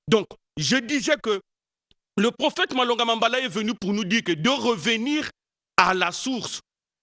Donc, je disais que le prophète Malonga Mambala est venu pour nous dire que de revenir à la source,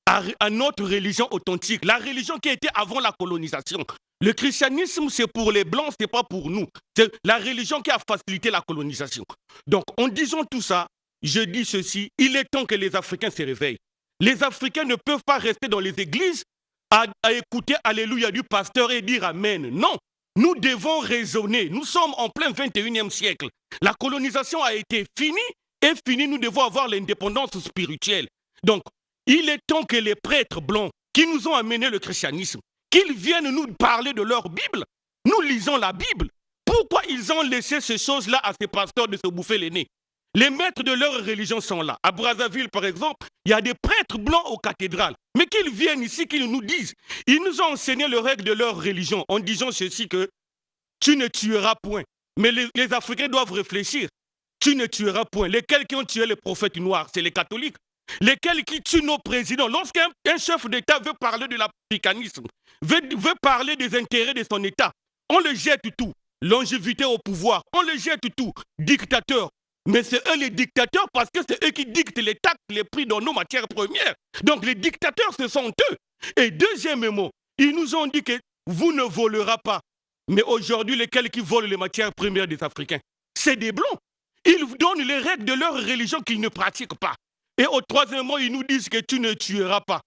à notre religion authentique, la religion qui était avant la colonisation. Le christianisme, c'est pour les Blancs, ce n'est pas pour nous. C'est la religion qui a facilité la colonisation. Donc, en disant tout ça, je dis ceci, il est temps que les Africains se réveillent. Les Africains ne peuvent pas rester dans les églises à écouter Alléluia du pasteur et dire Amen. Non, nous devons raisonner. Nous sommes en plein 21e siècle. La colonisation a été finie et finie, nous devons avoir l'indépendance spirituelle. Donc, il est temps que les prêtres blancs qui nous ont amené le christianisme, qu'ils viennent nous parler de leur Bible. Nous lisons la Bible. Pourquoi ils ont laissé ces choses-là à ces pasteurs de se bouffer les nez? Les maîtres de leur religion sont là. À Brazzaville, par exemple, il y a des prêtres blancs aux cathédrales. Mais qu'ils viennent ici, qu'ils nous disent. Ils nous ont enseigné les règles de leur religion en disant ceci que tu ne tueras point. Mais les Africains doivent réfléchir. Tu ne tueras point. Lesquels qui ont tué les prophètes noirs, c'est les catholiques. Lesquels qui tuent nos présidents. Lorsqu'un chef d'État veut parler de l'africanisme, veut parler des intérêts de son État, on le jette tout. Longévité au pouvoir, on le jette tout. Dictateur. Mais c'est eux les dictateurs parce que c'est eux qui dictent les taxes, les prix dans nos matières premières. Donc les dictateurs, ce sont eux. Et deuxièmement, ils nous ont dit que vous ne volerez pas. Mais aujourd'hui, lesquels qui volent les matières premières des Africains? C'est des Blancs. Ils donnent les règles de leur religion qu'ils ne pratiquent pas. Et au troisièmement, ils nous disent que tu ne tueras pas.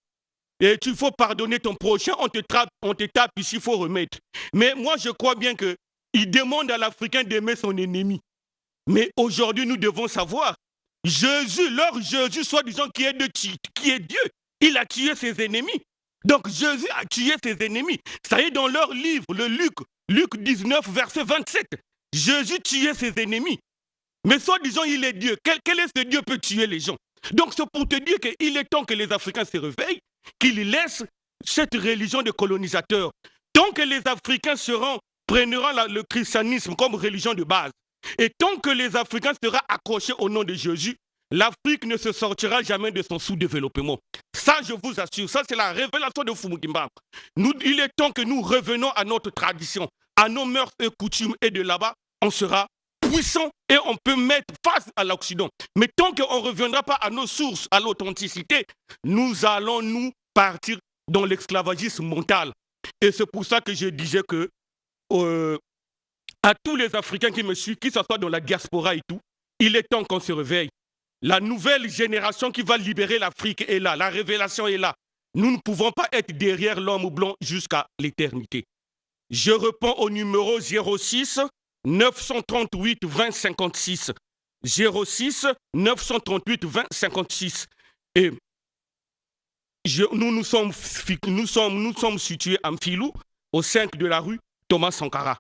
Et tu faut pardonner ton prochain, on te tape ici, il faut remettre. Mais moi, je crois bien qu'ils demandent à l'Africain d'aimer son ennemi. Mais aujourd'hui, nous devons savoir, Jésus, leur Jésus, soi-disant qui est Dieu, il a tué ses ennemis. Donc Jésus a tué ses ennemis. Ça y est dans leur livre, le Luc 19, verset 27. Jésus tuait ses ennemis. Mais soi-disant, il est Dieu. Quel est ce Dieu peut tuer les gens? Donc c'est pour te dire qu'il est temps que les Africains se réveillent, qu'ils laissent cette religion de colonisateurs. Tant que les Africains prendront le christianisme comme religion de base, et tant que les Africains seront accrochés au nom de Jésus, l'Afrique ne se sortira jamais de son sous-développement. Ça, je vous assure, ça c'est la révélation de Fumukimba. Il est temps que nous revenons à notre tradition, à nos mœurs et coutumes, et de là-bas, on sera puissant et on peut mettre face à l'Occident. Mais tant qu'on ne reviendra pas à nos sources, à l'authenticité, nous allons nous partir dans l'esclavagisme mental. Et c'est pour ça que je disais que à tous les Africains qui me suivent, qui ce soit dans la diaspora et tout, il est temps qu'on se réveille. La nouvelle génération qui va libérer l'Afrique est là, la révélation est là. Nous ne pouvons pas être derrière l'homme blanc jusqu'à l'éternité. Je réponds au numéro 06 938 20 56. 06 938 20 56. Et nous sommes situés à Mfilou, au 5 de la rue Thomas Sankara.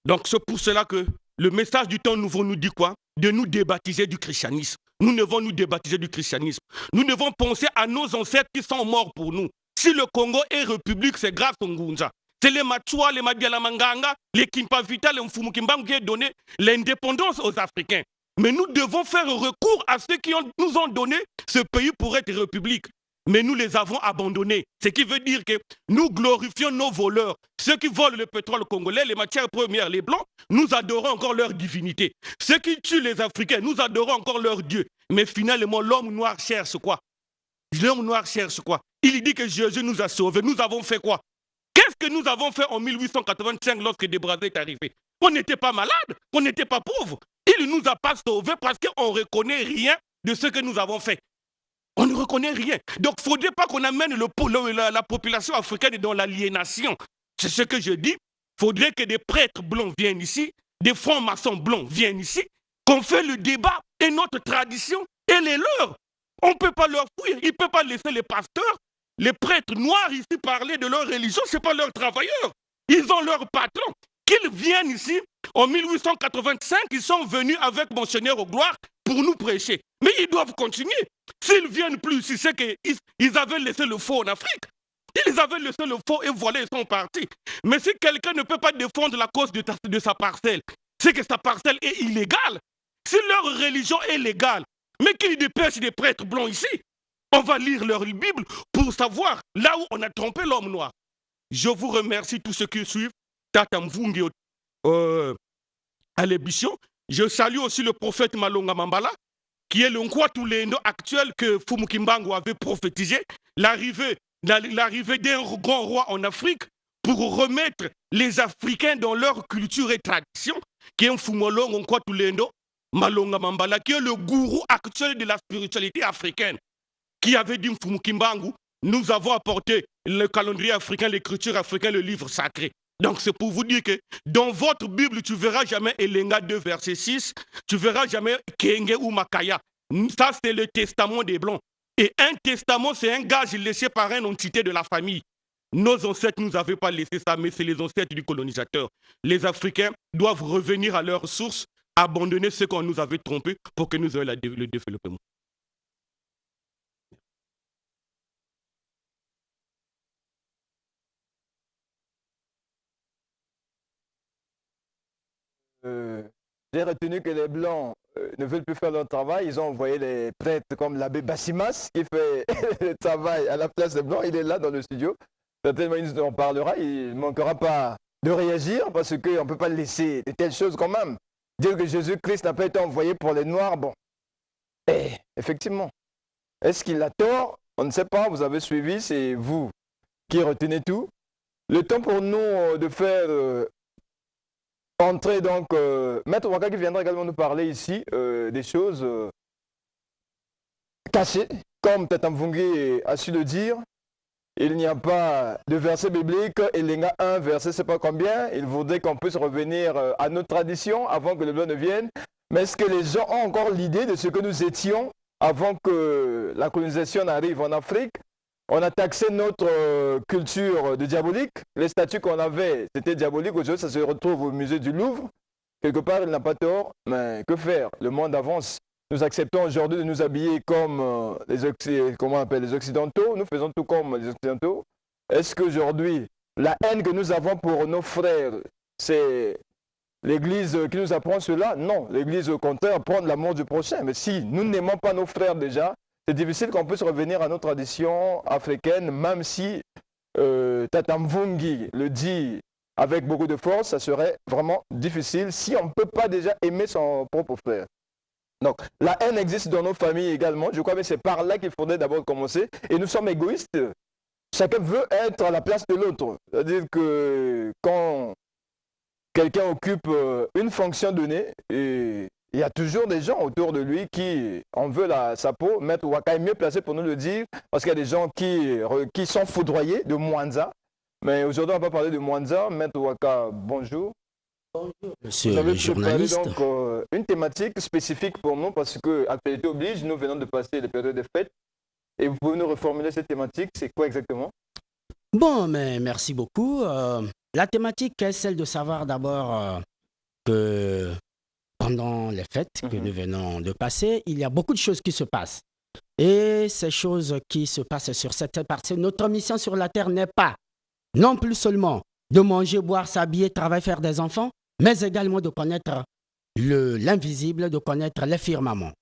Donc c'est pour cela que le message du temps nouveau nous dit quoi? De nous débaptiser du christianisme. Nous devons nous débaptiser du christianisme. Nous devons penser à nos ancêtres qui sont morts pour nous. Si le Congo est république, c'est grâce au Ngunza. C'est les Machua, les Madialamanganga, les Kimpavita, les Mfumukimbangu qui ont donné l'indépendance aux Africains. Mais nous devons faire recours à ceux qui nous ont donné ce pays pour être république. Mais nous les avons abandonnés. Ce qui veut dire que nous glorifions nos voleurs. Ceux qui volent le pétrole congolais, les matières premières, les Blancs, nous adorons encore leur divinité. Ceux qui tuent les Africains, nous adorons encore leur Dieu. Mais finalement, l'homme noir cherche quoi? L'homme noir cherche quoi? Il dit que Jésus nous a sauvés. Nous avons fait quoi? Qu'est-ce que nous avons fait en 1885 lorsque Desbrazés est arrivé? On n'était pas malade, on n'était pas pauvre. Il ne nous a pas sauvés parce qu'on ne reconnaît rien de ce que nous avons fait. On ne reconnaît rien. Donc, il ne faudrait pas qu'on amène la population africaine dans l'aliénation. C'est ce que je dis. Il faudrait que des prêtres blancs viennent ici, des francs-maçons blancs viennent ici, qu'on fait le débat et notre tradition et les leurs. On ne peut pas leur fuir. Ils ne peuvent pas laisser les pasteurs, les prêtres noirs ici parler de leur religion. Ce n'est pas leurs travailleurs. Ils ont leur patron. Qu'ils viennent ici, en 1885, ils sont venus avec Monseigneur Auglore pour nous prêcher. Mais ils doivent continuer. S'ils viennent plus ici, c'est qu'ils avaient laissé le faux en Afrique. Ils avaient laissé le faux et voilà, ils sont partis. Mais si quelqu'un ne peut pas défendre la cause de sa parcelle, c'est que sa parcelle est illégale. Si leur religion est légale, mais qu'ils dépêchent des prêtres blancs ici, on va lire leur Bible pour savoir là où on a trompé l'homme noir. Je vous remercie tous ceux qui suivent. Tata Mvungi à l'émission. Je salue aussi le prophète Malonga Mambala, qui est le Nkwatulendo actuel que Fumukimbangu avait prophétisé, l'arrivée d'un grand roi en Afrique pour remettre les Africains dans leur culture et tradition, qui est Mfumolongo Nkwatulendo Malonga Mambala, qui est le gourou actuel de la spiritualité africaine, qui avait dit Mfumukimbangu, nous avons apporté le calendrier africain, l'écriture africaine, le livre sacré. Donc c'est pour vous dire que dans votre Bible, tu ne verras jamais Elenga 2, verset 6, tu ne verras jamais Kenge ou Makaya. Ça, c'est le testament des Blancs. Et un testament, c'est un gage laissé par une entité de la famille. Nos ancêtres ne nous avaient pas laissé ça, mais c'est les ancêtres du colonisateur. Les Africains doivent revenir à leur source, abandonner ce qu'on nous avait trompé pour que nous ayons le développement. J'ai retenu que les Blancs ne veulent plus faire leur travail. Ils ont envoyé les prêtres comme l'abbé Bassimas qui fait le travail à la place des Blancs. Il est là dans le studio. Certainement, il nous en parlera. Il ne manquera pas de réagir parce qu'on ne peut pas laisser de telles choses quand même. Dire que Jésus-Christ n'a pas été envoyé pour les Noirs, bon. Et effectivement, est-ce qu'il a tort? On ne sait pas. Vous avez suivi, c'est vous qui retenez tout. Le temps pour nous de faire... entrer donc, Maître Waka qui viendra également nous parler ici des choses cachées, comme Tata Mvungi a su le dire. Il n'y a pas de verset biblique, Elenga 1, verset je ne sais pas combien. Il voudrait qu'on puisse revenir à notre tradition avant que le blanc ne vienne. Mais est-ce que les gens ont encore l'idée de ce que nous étions avant que la colonisation arrive en Afrique? On a taxé notre culture de diabolique. Les statues qu'on avait, c'était diabolique. Aujourd'hui, ça se retrouve au musée du Louvre. Quelque part, il n'a pas tort. Mais que faire? Le monde avance. Nous acceptons aujourd'hui de nous habiller comme les Occidentaux. Nous faisons tout comme les Occidentaux. Est-ce qu'aujourd'hui, la haine que nous avons pour nos frères, c'est l'Église qui nous apprend cela? Non. L'Église, au contraire, apprend l'amour du prochain. Mais si nous n'aimons pas nos frères déjà, c'est difficile qu'on puisse revenir à nos traditions africaines, même si Tata Mvungi le dit avec beaucoup de force, ça serait vraiment difficile si on ne peut pas déjà aimer son propre frère. Donc, la haine existe dans nos familles également. Je crois que c'est par là qu'il faudrait d'abord commencer. Et nous sommes égoïstes. Chacun veut être à la place de l'autre. C'est-à-dire que quand quelqu'un occupe une fonction donnée, et il y a toujours des gens autour de lui qui en veulent sa peau. Maître Waka est mieux placé pour nous le dire, parce qu'il y a des gens qui sont foudroyés de Mwanza. Mais aujourd'hui, on va parler de Mwanza. Maître Waka, bonjour. Bonjour, monsieur le journaliste. Vous avez préparé donc une thématique spécifique pour nous, parce que actualité oblige, nous venons de passer les périodes de fête. Et vous pouvez nous reformuler cette thématique, c'est quoi exactement? Bon, mais merci beaucoup. La thématique est celle de savoir d'abord que pendant les fêtes que nous venons de passer, il y a beaucoup de choses qui se passent. Et ces choses qui se passent sur cette partie, notre mission sur la terre n'est pas non plus seulement de manger, boire, s'habiller, travailler, faire des enfants, mais également de connaître l'invisible, de connaître les firmaments.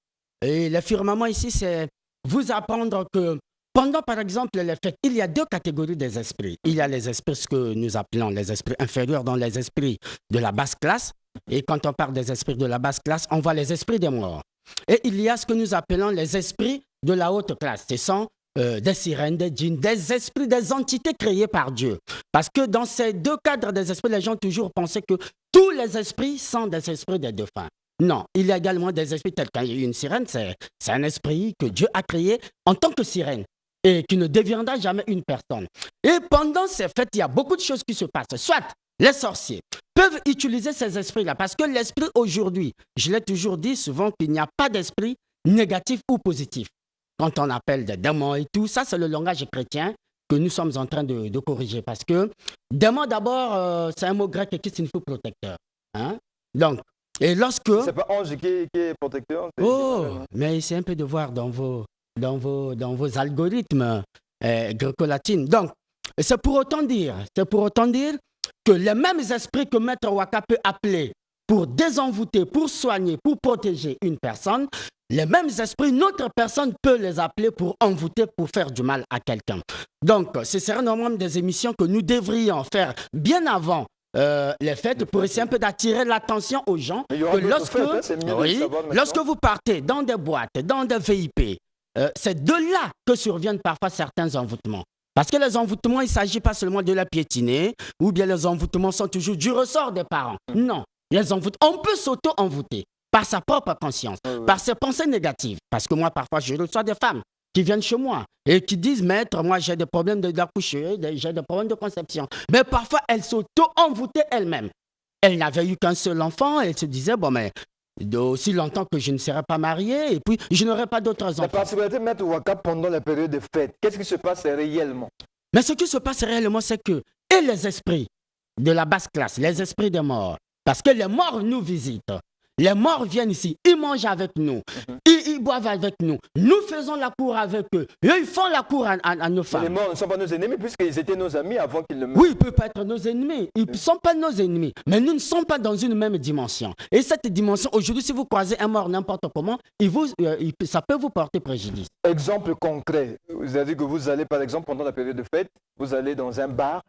Et les firmaments ici, c'est vous apprendre que pendant, par exemple, les fêtes, il y a deux catégories des esprits. Il y a les esprits, ce que nous appelons les esprits inférieurs, dans les esprits de la basse classe. Et quand on parle des esprits de la basse classe, on voit les esprits des morts. Et il y a ce que nous appelons les esprits de la haute classe. Ce sont des sirènes, des djinns, des esprits, des entités créées par Dieu. Parce que dans ces deux cadres des esprits, les gens ont toujours pensé que tous les esprits sont des esprits des défunts. Non, il y a également des esprits tels qu'une sirène, c'est un esprit que Dieu a créé en tant que sirène et qui ne deviendra jamais une personne. Et pendant ces fêtes, il y a beaucoup de choses qui se passent. Soit les sorciers peuvent utiliser ces esprits-là parce que l'esprit aujourd'hui, je l'ai toujours dit souvent qu'il n'y a pas d'esprit négatif ou positif. Quand on appelle des démons et tout, ça c'est le langage chrétien que nous sommes en train de corriger parce que démon d'abord, c'est un mot grec qui signifie protecteur. Hein? Donc, et lorsque... C'est pas ange qui est protecteur? Oh, mais c'est un peu de voir dans vos algorithmes gréco-latines. Donc, c'est pour autant dire que les mêmes esprits que Maître Waka peut appeler pour désenvoûter, pour soigner, pour protéger une personne, les mêmes esprits, notre personne peut les appeler pour envoûter, pour faire du mal à quelqu'un. Donc, ce serait normalement des émissions que nous devrions faire bien avant les fêtes pour essayer un peu d'attirer l'attention aux gens. Mais il y aura Que d'autres lorsque, fêtes, hein, c'est mieux de le oui, savoir maintenant. lorsque vous partez dans des boîtes, dans des VIP, c'est de là que surviennent parfois certains envoûtements. Parce que les envoûtements, il ne s'agit pas seulement de la piétiner, ou bien les envoûtements sont toujours du ressort des parents. Non, les envoûtements, on peut s'auto-envoûter par sa propre conscience, par ses pensées négatives. Parce que moi, parfois, je reçois des femmes qui viennent chez moi et qui disent, maître, moi, j'ai des problèmes d'accoucher, j'ai des problèmes de conception. Mais parfois, elles s'auto-envoûtaient elles-mêmes. Elles n'avaient eu qu'un seul enfant, elles se disaient, bon, mais aussi longtemps que je ne serai pas mariée et puis je n'aurai pas d'autres enfants. La particularité de Maître Ouaka pendant la période de fête, qu'est-ce qui se passe réellement? Mais ce qui se passe réellement, c'est que et les esprits de la basse classe, les esprits des morts, parce que les morts nous visitent. Les morts viennent ici, ils mangent avec nous, ils boivent avec nous, nous faisons la cour avec eux, eux ils font la cour à nos Mais femmes. les morts ne sont pas nos ennemis puisqu'ils étaient nos amis avant qu'ils ne meurent. Oui, ils peuvent pas être nos ennemis, ils ne sont pas nos ennemis, mais nous ne sommes pas dans une même dimension. Et cette dimension, aujourd'hui, si vous croisez un mort n'importe comment, ça peut vous porter préjudice. Exemple concret, vous avez dit que vous allez par exemple pendant la période de fête, vous allez dans un bar.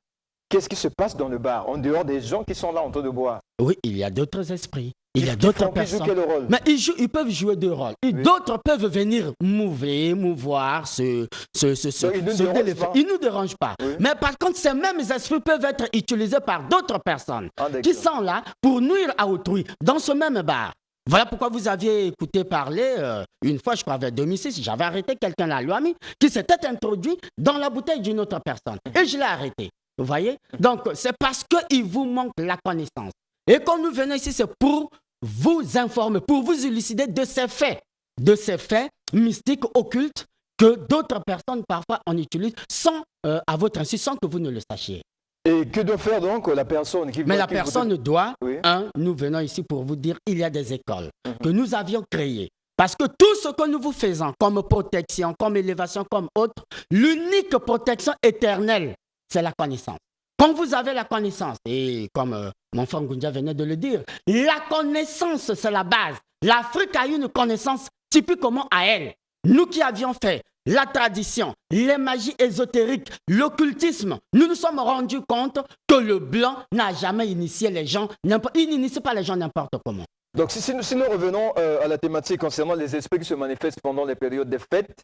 Qu'est-ce qui se passe dans le bar en dehors des gens qui sont là en train de boire? Oui, il y a d'autres esprits. Il y a d'autres personnes. Quel rôle? Mais ils peuvent jouer deux rôles. Et d'autres peuvent venir mouvoir, ils ne nous dérangent pas. Oui. Mais par contre, ces mêmes esprits peuvent être utilisés par d'autres personnes d'accord. qui sont là pour nuire à autrui dans ce même bar. Voilà pourquoi vous aviez écouté parler, une fois, je crois, vers 2006, j'avais arrêté quelqu'un là, l'ami, qui s'était introduit dans la bouteille d'une autre personne. Et je l'ai arrêté. Vous voyez? Donc, c'est parce qu'il vous manque la connaissance. Et quand nous venons ici, c'est pour vous informer, pour vous élucider de ces faits mystiques, occultes, que d'autres personnes, parfois, en utilisent sans, à votre insu, sans que vous ne le sachiez. Et que doit faire donc la personne qui Mais la personne doit, Oui. nous venons ici pour vous dire, il y a des écoles que nous avions créées. Parce que tout ce que nous vous faisons comme protection, comme élévation, comme autre, l'unique protection éternelle, c'est la connaissance. Quand vous avez la connaissance, et comme mon frère Ngundia venait de le dire, la connaissance, c'est la base. L'Afrique a une connaissance typiquement à elle. Nous qui avions fait la tradition, les magies ésotériques, l'occultisme, nous nous sommes rendus compte que le blanc n'a jamais initié les gens, il n'initie pas les gens n'importe comment. Donc si nous revenons à la thématique concernant les esprits qui se manifestent pendant les périodes des fêtes,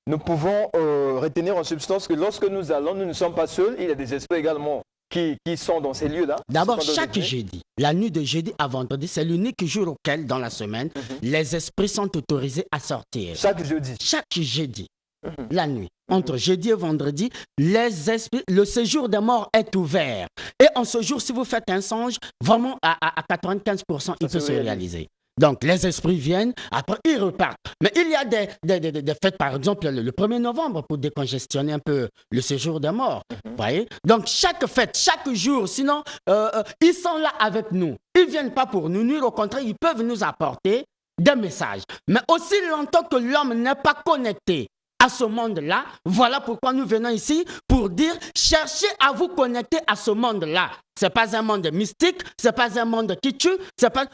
nous pouvons retenir en substance que lorsque nous allons, nous ne sommes pas seuls, il y a des esprits également qui sont dans ces lieux-là. D'abord, chaque jeudi, la nuit de jeudi à vendredi, c'est l'unique jour auquel, dans la semaine, les esprits sont autorisés à sortir. Chaque jeudi. Chaque jeudi, la nuit, entre jeudi et vendredi, les esprits, le séjour des morts est ouvert. Et en ce jour, si vous faites un songe, vraiment à 95%, il peut se réaliser. Donc, les esprits viennent, après, ils repartent. Mais il y a des fêtes, par exemple, le 1er novembre, pour décongestionner un peu le séjour des morts. Vous voyez? Donc, chaque fête, chaque jour, sinon, ils sont là avec nous. Ils ne viennent pas pour nous nuire, au contraire, ils peuvent nous apporter des messages. Mais aussi longtemps que l'homme n'est pas connecté à ce monde-là, voilà pourquoi nous venons ici pour dire, cherchez à vous connecter à ce monde-là. Ce n'est pas un monde mystique, ce n'est pas un monde qui tue,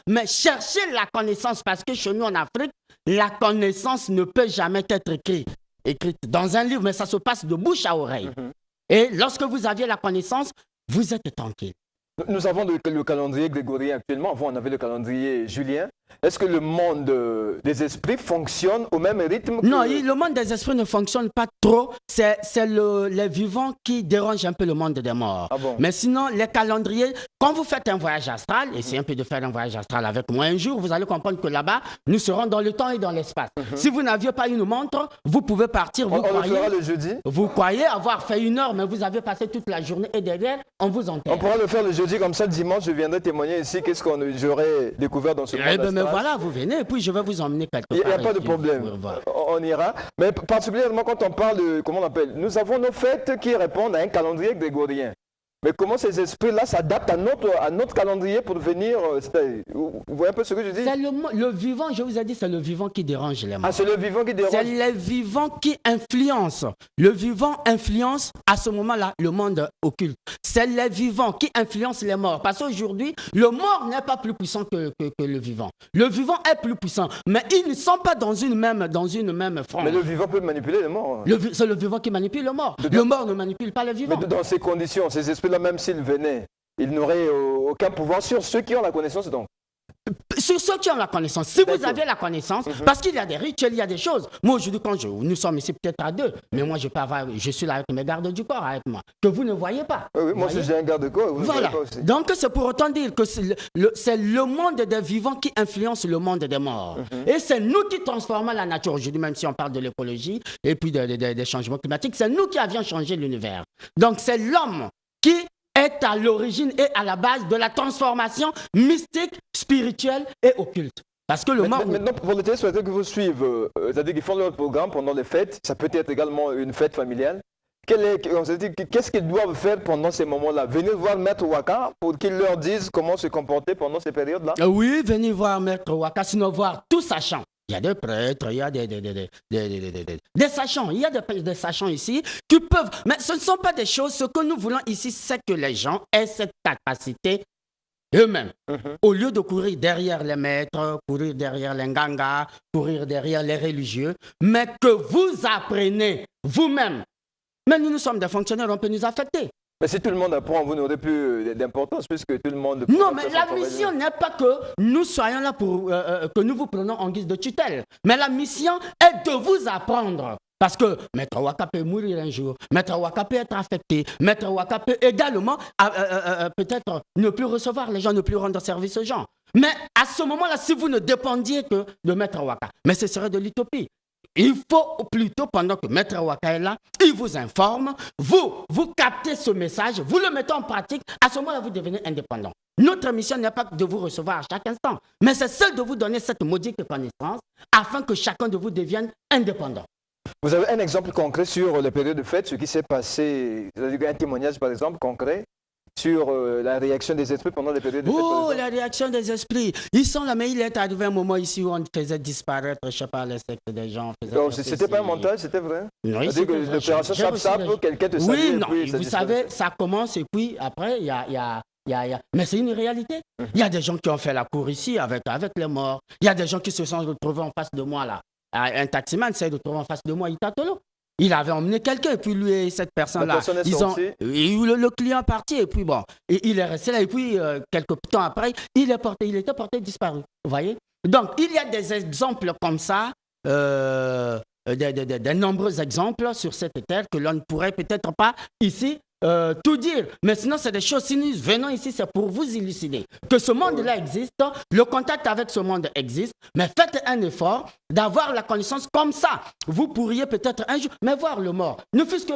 mais cherchez la connaissance parce que chez nous en Afrique, la connaissance ne peut jamais être écrite dans un livre, mais ça se passe de bouche à oreille. Et lorsque vous aviez la connaissance, vous êtes tranquille. Nous avons le calendrier grégorien actuellement, avant on avait le calendrier julien. Est-ce que le monde des esprits fonctionne au même rythme que... Non, le monde des esprits ne fonctionne pas trop. C'est les vivants qui dérangent un peu le monde des morts. Ah bon? Mais sinon, les calendriers, quand vous faites un voyage astral, essayez un peu de faire un voyage astral avec moi un jour, vous allez comprendre que là-bas, nous serons dans le temps et dans l'espace. Si vous n'aviez pas une montre, vous pouvez partir. On le fera le jeudi? Vous croyez avoir fait 1 heure, mais vous avez passé toute la journée et derrière, on vous enterre. On pourra le faire le jeudi, comme ça, le dimanche, je viendrai témoigner ici qu'est-ce que j'aurais découvert dans ce monde astral. Mais voilà, vous venez et puis je vais vous emmener quelque part. Il n'y a pas de problème, on ira. Mais particulièrement quand on parle de, comment on appelle, nous avons nos fêtes qui répondent à un calendrier grégorien. Mais comment ces esprits-là s'adaptent à notre calendrier pour venir... vous voyez un peu ce que je dis? C'est le vivant, je vous ai dit, c'est le vivant qui dérange les morts. Ah, c'est le vivant qui dérange? C'est les vivants qui influencent. Le vivant influence à ce moment-là le monde occulte. C'est les vivants qui influencent les morts. Parce qu'aujourd'hui, le mort n'est pas plus puissant que le vivant. Le vivant est plus puissant, mais ils ne sont pas dans une même frange. Mais le vivant peut manipuler le mort. C'est le vivant qui manipule le mort. Le mort ne manipule pas le vivant. Mais dans ces conditions, ces esprits-là, même s'ils venaient, il n'aurait aucun pouvoir sur ceux qui ont la connaissance donc. Sur ceux qui ont la connaissance, si vous aviez la connaissance, parce qu'il y a des rituels, il y a des choses. Moi aujourd'hui, nous sommes ici peut-être à 2, mais moi je suis là avec mes gardes du corps avec moi, que vous ne voyez pas. Oui, moi aussi j'ai un garde du corps, vous voilà. ne voyez pas aussi. Donc c'est pour autant dire que c'est le monde des vivants qui influence le monde des morts. Et c'est nous qui transformons la nature aujourd'hui, même si on parle de l'écologie et puis des changements climatiques, c'est nous qui avions changé l'univers. Donc c'est l'homme qui est à l'origine et à la base de la transformation mystique, spirituelle et occulte. Parce que le mort... Maintenant, pour les téléspectateurs que vous suivez, c'est-à-dire qu'ils font leur programme pendant les fêtes, ça peut être également une fête familiale. Qu'est-ce qu'ils doivent faire pendant ces moments-là? Venir voir Maître Waka pour qu'il leur dise comment se comporter pendant ces périodes-là? Oui, venir voir Maître Waka, sinon voir tout sachant. Il y a des prêtres, il y a des sachants, il y a des sachants ici qui peuvent... Mais ce ne sont pas des choses, ce que nous voulons ici, c'est que les gens aient cette capacité eux-mêmes. Au lieu de courir derrière les maîtres, courir derrière les ngangas, courir derrière les religieux, mais que vous apprenez vous-même. Mais nous sommes des fonctionnaires, on peut nous affecter. Mais si tout le monde apprend, vous n'aurez plus d'importance puisque tout le monde... Non, mais la mission n'est pas que nous soyons là pour que nous vous prenions en guise de tutelle. Mais la mission est de vous apprendre. Parce que Maître Waka peut mourir un jour, Maître Waka peut être affecté, Maître Waka peut également peut-être ne plus recevoir les gens, ne plus rendre service aux gens. Mais à ce moment-là, si vous ne dépendiez que de Maître Waka, mais ce serait de l'utopie. Il faut plutôt, pendant que Maître Waka est là, il vous informe, vous captez ce message, vous le mettez en pratique, à ce moment-là, vous devenez indépendant. Notre mission n'est pas de vous recevoir à chaque instant, mais c'est celle de vous donner cette maudite connaissance afin que chacun de vous devienne indépendant. Vous avez un exemple concret sur les périodes de fête, ce qui s'est passé, un témoignage par exemple concret sur la réaction des esprits pendant les périodes de fête? Oh, la réaction des esprits. Ils sont là, mais il est arrivé un moment ici où on faisait disparaître, je ne sais pas, les sectes des gens. Donc, c'était pas un montage, c'était vrai? Oui, c'est-à-dire que l'opération Sap-Sap, quelqu'un te salue. Oui, non, vous savez, ça commence et puis après, il y a... Mais c'est une réalité. Il y a des gens qui ont fait la cour ici avec les morts. Il y a des gens qui se sont retrouvés en face de moi là. Un taximan s'est retrouvé en face de moi, Itatolo. Il avait emmené quelqu'un et puis lui et cette personne-là, le client est parti et puis bon, il est resté là et puis quelques temps après, il était porté disparu. Vous voyez? Donc, il y a des exemples comme ça, des nombreux exemples sur cette terre que l'on ne pourrait peut-être pas ici tout dire. Mais sinon, c'est des choses, si nous venons ici, c'est pour vous élucider que ce monde-là existe, le contact avec ce monde existe, mais faites un effort d'avoir la connaissance comme ça. Vous pourriez peut-être un jour, mais voir le mort, ne fût-ce que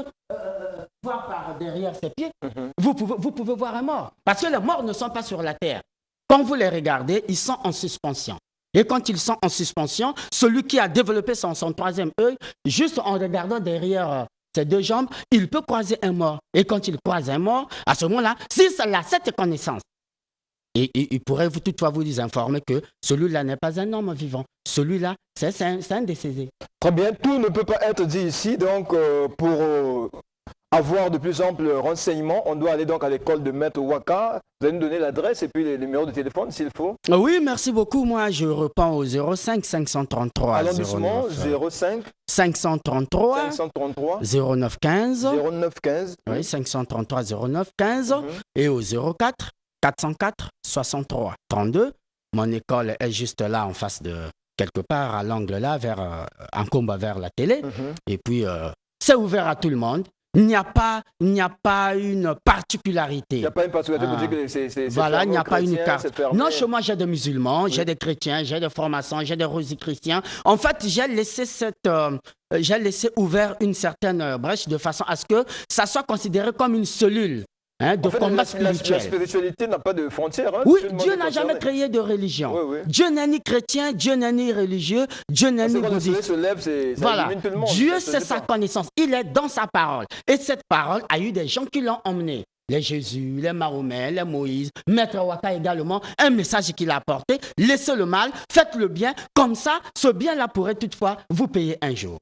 voir par derrière ses pieds, vous pouvez voir un mort. Parce que les morts ne sont pas sur la terre. Quand vous les regardez, ils sont en suspension. Et quand ils sont en suspension, celui qui a développé son troisième œil, juste en regardant derrière ses deux jambes, il peut croiser un mort. Et quand il croise un mort, à ce moment-là, si ça a cette connaissance, il pourrait toutefois vous informer que celui-là n'est pas un homme vivant. Celui-là, c'est un décédé. Très bien, tout ne peut pas être dit ici. Donc, pour avoir de plus amples renseignements, on doit aller donc à l'école de Maître Waka. Vous allez nous donner l'adresse et puis les numéros de téléphone s'il faut. Oui, merci beaucoup. Moi, je reprends au 05 533 allons doucement, 05 533 09 15 09 15. Oui, 533 09 15 et au 04 404 63 32. Mon école est juste là en face de quelque part à l'angle là, en combat vers la télé. Et puis, c'est ouvert à tout le monde. Il n'y a pas une particularité. Il n'y a pas une particularité pour dire que c'est voilà, il n'y a pas une carte. Non, chez moi, j'ai des musulmans, j'ai des chrétiens, j'ai des francs-maçons, j'ai des rosicruciens. En fait, j'ai laissé ouvert une certaine brèche de façon à ce que ça soit considéré comme une cellule. De combat spirituel. La spiritualité n'a pas de frontières. Oui, Dieu n'a jamais créé de religion. Oui. Dieu n'est ni chrétien, Dieu n'est ni religieux, Dieu n'est ni bouddhiste. Voilà. Dieu, c'est sa connaissance. Il est dans sa parole. Et cette parole a eu des gens qui l'ont emmené. Les Jésus, les Mahomet, les Moïse, Maître Waka également, un message qu'il a apporté. Laissez le mal, faites le bien. Comme ça, ce bien-là pourrait toutefois vous payer un jour.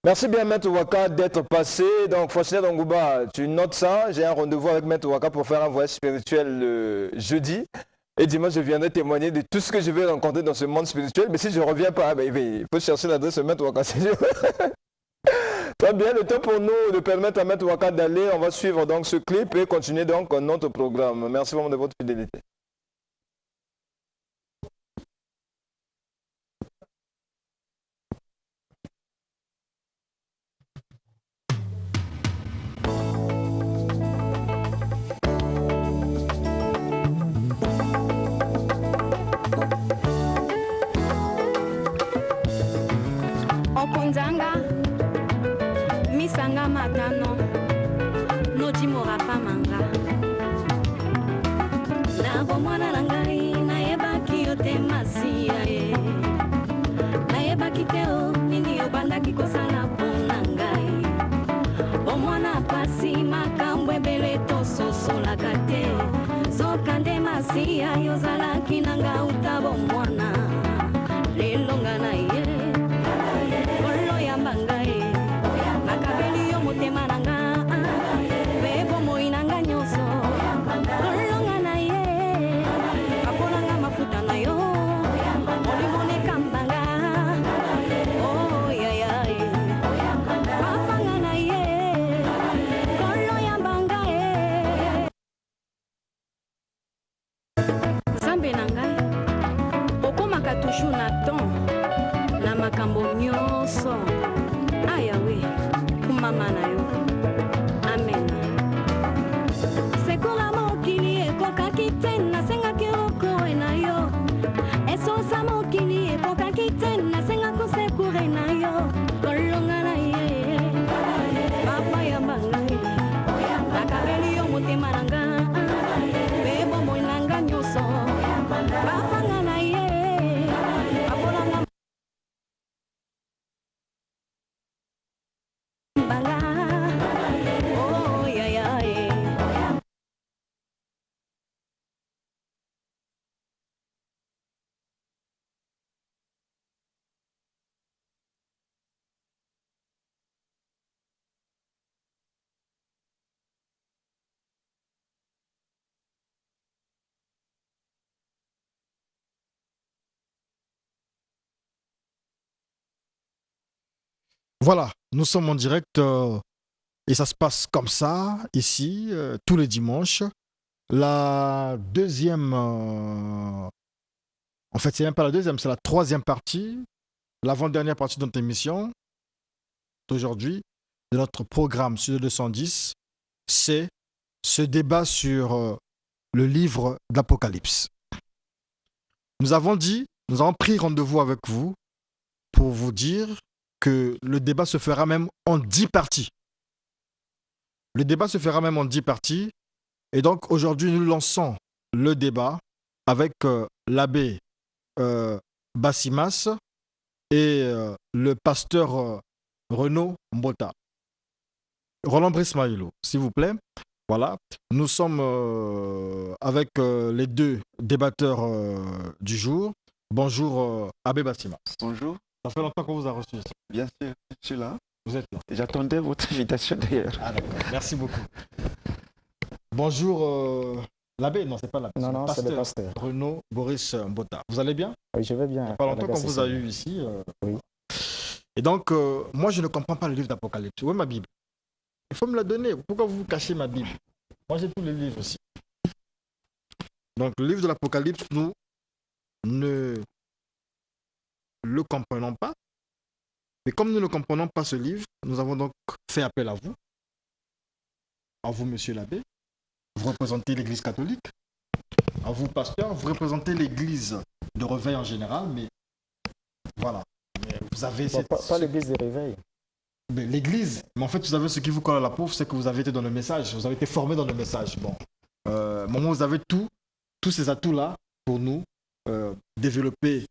Merci bien Maître Waka d'être passé. Donc Fonctionnaire Dongouba, tu notes ça. J'ai un rendez-vous avec Maître Waka pour faire un voyage spirituel jeudi. Et dimanche, je viendrai témoigner de tout ce que je vais rencontrer dans ce monde spirituel. Mais si je ne reviens pas, il faut chercher l'adresse de Maître Waka. Très bien, le temps pour nous de permettre à Maître Waka d'aller. On va suivre donc ce clip et continuer donc notre programme. Merci vraiment de votre fidélité. Okonzanga misanga matano nojimora pamanga na bomwana na ngai nayebaki yo te masiya ye nayebaki te o nini obandaki kosala mpona ngai omwana pasi makambo ebele tososolaka te soka nde masiya yozalaki na nga uta bomwana lelo nga na ye toujours na ton na makambo nyonso ayawe kumama na yo amen sekola mokili ekokaki te nasengaki rokore na yo esosa mokili ekokaki te nasenga kosekure na yo kolonga na ye papa ya bangai nakabeli yo motema na nga mpe bomoi na nga nyonso bafanga na ye Voilà, nous sommes en direct et ça se passe comme ça, ici, tous les dimanches. La deuxième, en fait, c'est même pas la deuxième, c'est la troisième partie, l'avant-dernière partie de notre émission d'aujourd'hui, de notre programme sur le 210, c'est ce débat sur le livre d'Apocalypse. Nous avons pris rendez-vous avec vous pour vous dire que le débat se fera même en 10 parties. Le débat se fera même en 10 parties. Et donc, aujourd'hui, nous lançons le débat avec l'abbé Bassimas et le pasteur Renaud Mbota. Roland Brismaïlo, s'il vous plaît. Voilà. Nous sommes avec les deux débatteurs du jour. Bonjour, abbé Bassimas. Bonjour. Ça fait longtemps qu'on vous a reçu ici. Bien sûr, je suis là. Vous êtes là. J'attendais votre invitation d'ailleurs. Ah d'accord, merci beaucoup. Bonjour l'abbé, non c'est pas l'abbé. Non, c'est le pasteur. Renaud Boris Mbota. Vous allez bien? Oui, je vais bien. Il n'y a pas longtemps qu'on vous a eu ici. Oui. Et donc, moi je ne comprends pas le livre d'Apocalypse. Où est ma Bible? Il faut me la donner. Pourquoi vous cachez ma Bible? Moi j'ai tous les livres aussi. Donc le livre de l'Apocalypse, nous ne le comprenons pas. Mais comme nous ne comprenons pas ce livre, nous avons donc fait appel à vous, monsieur l'abbé. Vous représentez l'Église catholique. À vous, pasteur, vous représentez l'Église de réveil en général, mais voilà. Mais vous avez pas l'Église de réveil. Mais l'Église, mais en fait, vous avez ce qui vous colle à la peau, c'est que vous avez été dans le message, vous avez été formé dans le message. Bon, moment où vous avez tous ces atouts-là pour nous développer